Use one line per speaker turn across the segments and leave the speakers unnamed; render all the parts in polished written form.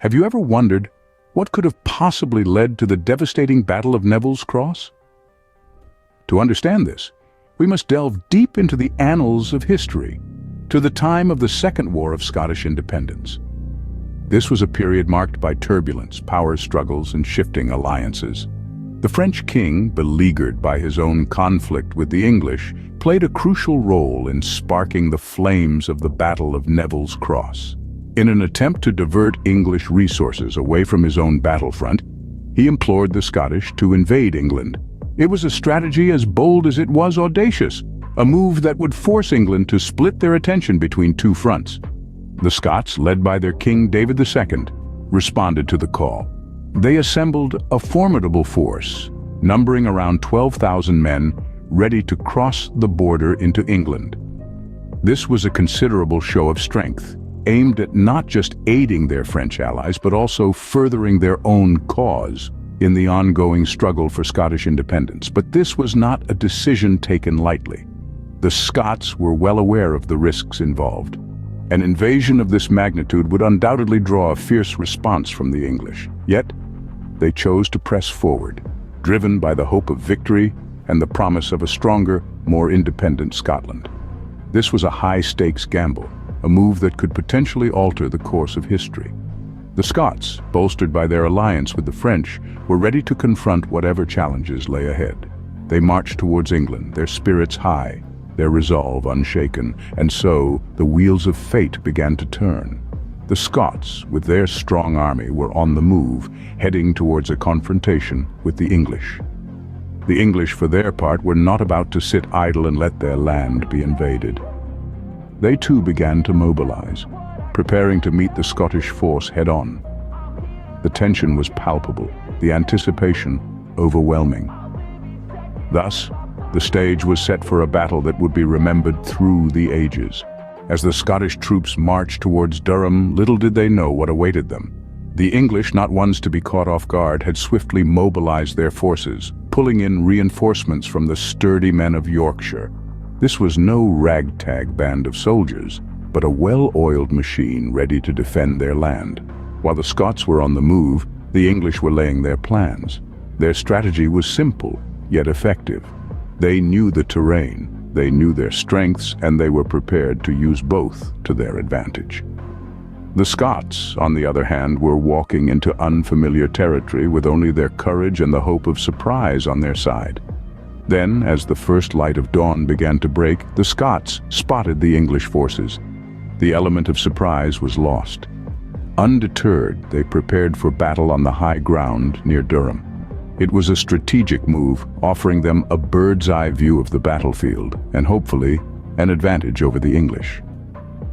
Have you ever wondered what could have possibly led to the devastating Battle of Neville's Cross? To understand this, we must delve deep into the annals of history, to the time of the Second War of Scottish Independence. This was a period marked by turbulence, power struggles, and shifting alliances. The French king, beleaguered by his own conflict with the English, played a crucial role in sparking the flames of the Battle of Neville's Cross. In an attempt to divert English resources away from his own battlefront, he implored the Scottish to invade England. It was a strategy as bold as it was audacious, a move that would force England to split their attention between two fronts. The Scots, led by their king David II, responded to the call. They assembled a formidable force, numbering around 12,000 men, ready to cross the border into England. This was a considerable show of strength, aimed at not just aiding their French allies, but also furthering their own cause in the ongoing struggle for Scottish independence. But this was not a decision taken lightly. The Scots were well aware of the risks involved. An invasion of this magnitude would undoubtedly draw a fierce response from the English. Yet, they chose to press forward, driven by the hope of victory and the promise of a stronger, more independent Scotland. This was a high-stakes gamble, a move that could potentially alter the course of history. The Scots, bolstered by their alliance with the French, were ready to confront whatever challenges lay ahead. They marched towards England, their spirits high, their resolve unshaken, and so the wheels of fate began to turn. The Scots, with their strong army, were on the move, heading towards a confrontation with the English. The English, for their part, were not about to sit idle and let their land be invaded. They too began to mobilize, preparing to meet the Scottish force head-on. The tension was palpable, the anticipation overwhelming. Thus, the stage was set for a battle that would be remembered through the ages. As the Scottish troops marched towards Durham, little did they know what awaited them. The English, not ones to be caught off guard, had swiftly mobilized their forces, pulling in reinforcements from the sturdy men of Yorkshire. This was no ragtag band of soldiers, but a well-oiled machine ready to defend their land. While the Scots were on the move, the English were laying their plans. Their strategy was simple, yet effective. They knew the terrain, they knew their strengths, and they were prepared to use both to their advantage. The Scots, on the other hand, were walking into unfamiliar territory with only their courage and the hope of surprise on their side. Then, as the first light of dawn began to break, the Scots spotted the English forces. The element of surprise was lost. Undeterred, they prepared for battle on the high ground near Durham. It was a strategic move, offering them a bird's-eye view of the battlefield, and hopefully, an advantage over the English.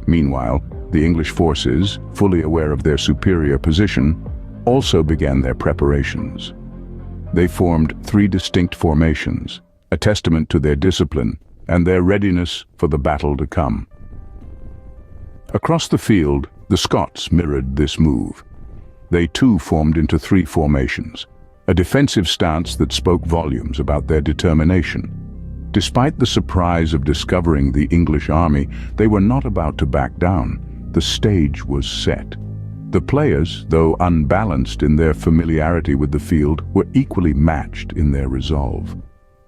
Meanwhile, the English forces, fully aware of their superior position, also began their preparations. They formed 3 distinct formations, a testament to their discipline and their readiness for the battle to come. Across the field, the Scots mirrored this move. They too formed into 3 formations, a defensive stance that spoke volumes about their determination. Despite the surprise of discovering the English army, they were not about to back down. The stage was set. The players, though unbalanced in their familiarity with the field, were equally matched in their resolve.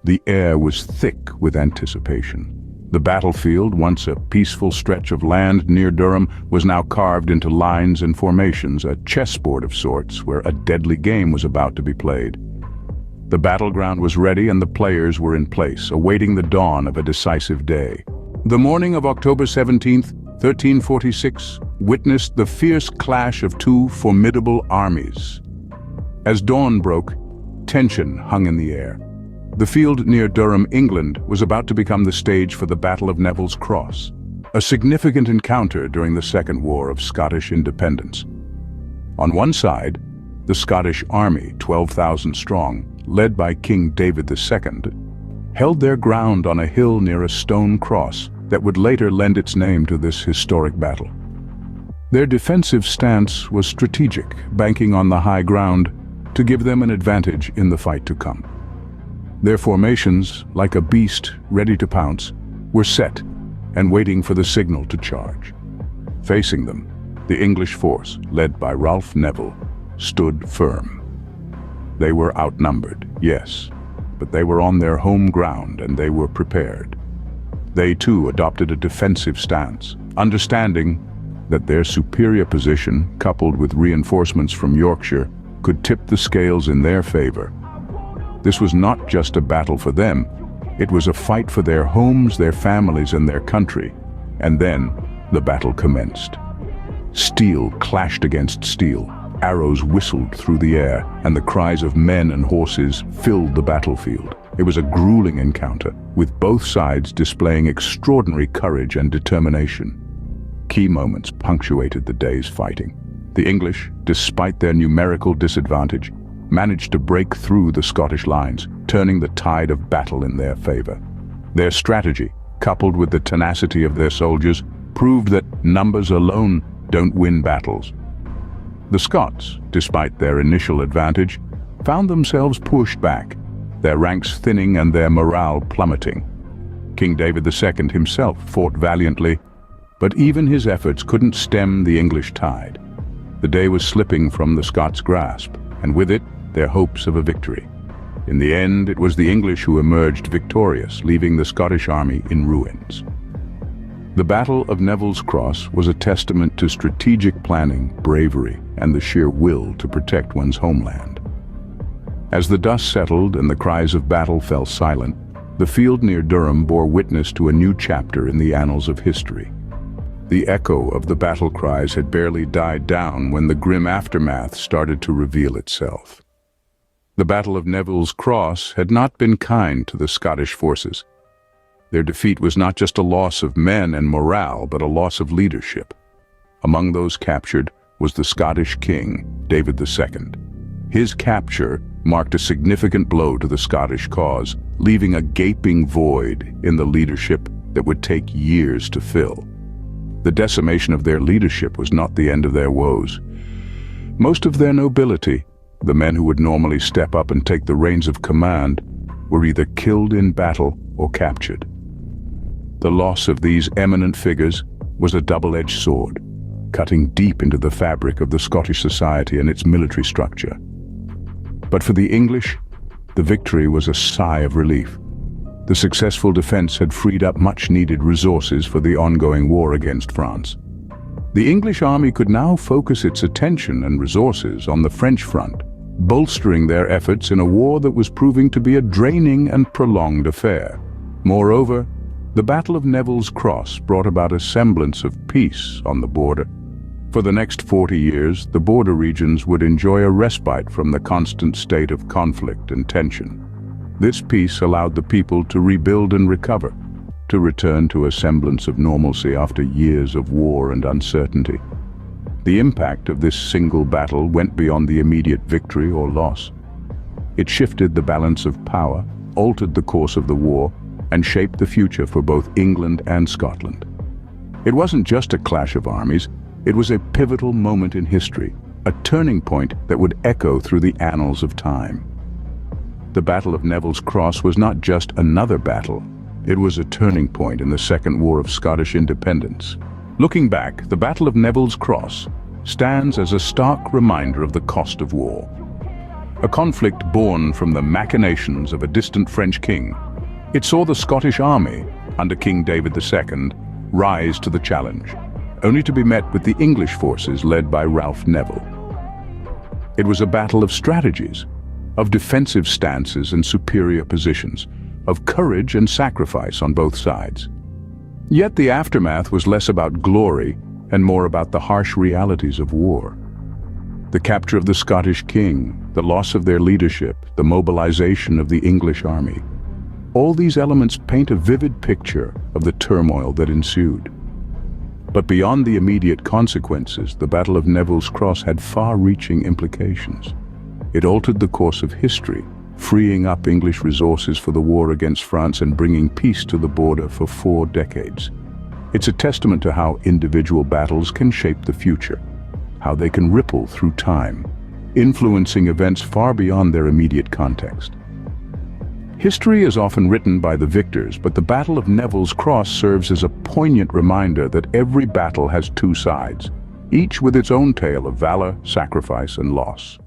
The air was thick with anticipation. The battlefield, once a peaceful stretch of land near Durham, was now carved into lines and formations, a chessboard of sorts where a deadly game was about to be played. The battleground was ready and the players were in place, awaiting the dawn of a decisive day. The morning of October 17th, 1346, witnessed the fierce clash of 2 formidable armies. As dawn broke, tension hung in the air. The field near Durham, England, was about to become the stage for the Battle of Neville's Cross, a significant encounter during the Second War of Scottish Independence. On one side, the Scottish army, 12,000 strong, led by King David II, held their ground on a hill near a stone cross that would later lend its name to this historic battle. Their defensive stance was strategic, banking on the high ground to give them an advantage in the fight to come. Their formations, like a beast ready to pounce, were set and waiting for the signal to charge. Facing them, The English force, led by Ralph Neville, stood firm. They were outnumbered, yes, but they were on their home ground and they were prepared. They too adopted a defensive stance, understanding that their superior position, coupled with reinforcements from Yorkshire, could tip the scales in their favor. This was not just a battle for them, it was a fight for their homes, their families, and their country. And then the battle commenced. Steel clashed against steel, arrows whistled through the air, and the cries of men and horses filled the battlefield. It was a grueling encounter, with both sides displaying extraordinary courage and determination. Key moments punctuated the day's fighting. The English, despite their numerical disadvantage, managed to break through the Scottish lines, turning the tide of battle in their favor. Their strategy, coupled with the tenacity of their soldiers, proved that numbers alone don't win battles. The Scots, despite their initial advantage, found themselves pushed back, their ranks thinning and their morale plummeting. King David II himself fought valiantly, but even his efforts couldn't stem the English tide. The day was slipping from the Scots' grasp, and with it, their hopes of a victory. In the end, it was the English who emerged victorious, leaving the Scottish army in ruins. The Battle of Neville's Cross was a testament to strategic planning, bravery, and the sheer will to protect one's homeland. As the dust settled and the cries of battle fell silent, the field near Durham bore witness to a new chapter in the annals of history. The echo of the battle cries had barely died down when the grim aftermath started to reveal itself. The Battle of Neville's Cross had not been kind to the Scottish forces. Their defeat was not just a loss of men and morale, but a loss of leadership. Among those captured was the Scottish king, David II. His capture marked a significant blow to the Scottish cause, leaving a gaping void in the leadership that would take years to fill. The decimation of their leadership was not the end of their woes. Most of their nobility, the men who would normally step up and take the reins of command, were either killed in battle or captured. The loss of these eminent figures was a double-edged sword, cutting deep into the fabric of the Scottish society and its military structure. But for the English, the victory was a sigh of relief. The successful defense had freed up much-needed resources for the ongoing war against France. The English army could now focus its attention and resources on the French front, bolstering their efforts in a war that was proving to be a draining and prolonged affair. Moreover, the Battle of Neville's Cross brought about a semblance of peace on the border. For the next 40 years, the border regions would enjoy a respite from the constant state of conflict and tension. This peace allowed the people to rebuild and recover, to return to a semblance of normalcy after years of war and uncertainty. The impact of this single battle went beyond the immediate victory or loss. It shifted the balance of power, altered the course of the war, and shaped the future for both England and Scotland. It wasn't just a clash of armies, it was a pivotal moment in history, a turning point that would echo through the annals of time. The Battle of Neville's Cross was not just another battle, it was a turning point in the Second War of Scottish Independence. Looking back, the Battle of Neville's Cross stands as a stark reminder of the cost of war. A conflict born from the machinations of a distant French king. It saw the Scottish army, under King David II, rise to the challenge, only to be met with the English forces led by Ralph Neville. It was a battle of strategies, of defensive stances and superior positions, of courage and sacrifice on both sides. Yet the aftermath was less about glory and more about the harsh realities of war. The capture of the Scottish king, the loss of their leadership, the mobilization of the English army. All these elements paint a vivid picture of the turmoil that ensued. But beyond the immediate consequences, the Battle of Neville's Cross had far-reaching implications. It altered the course of history, freeing up English resources for the war against France and bringing peace to the border for 4 decades. It's a testament to how individual battles can shape the future, how they can ripple through time, influencing events far beyond their immediate context. History is often written by the victors, but the Battle of Neville's Cross serves as a poignant reminder that every battle has 2 sides. each with its own tale of valor, sacrifice, and loss.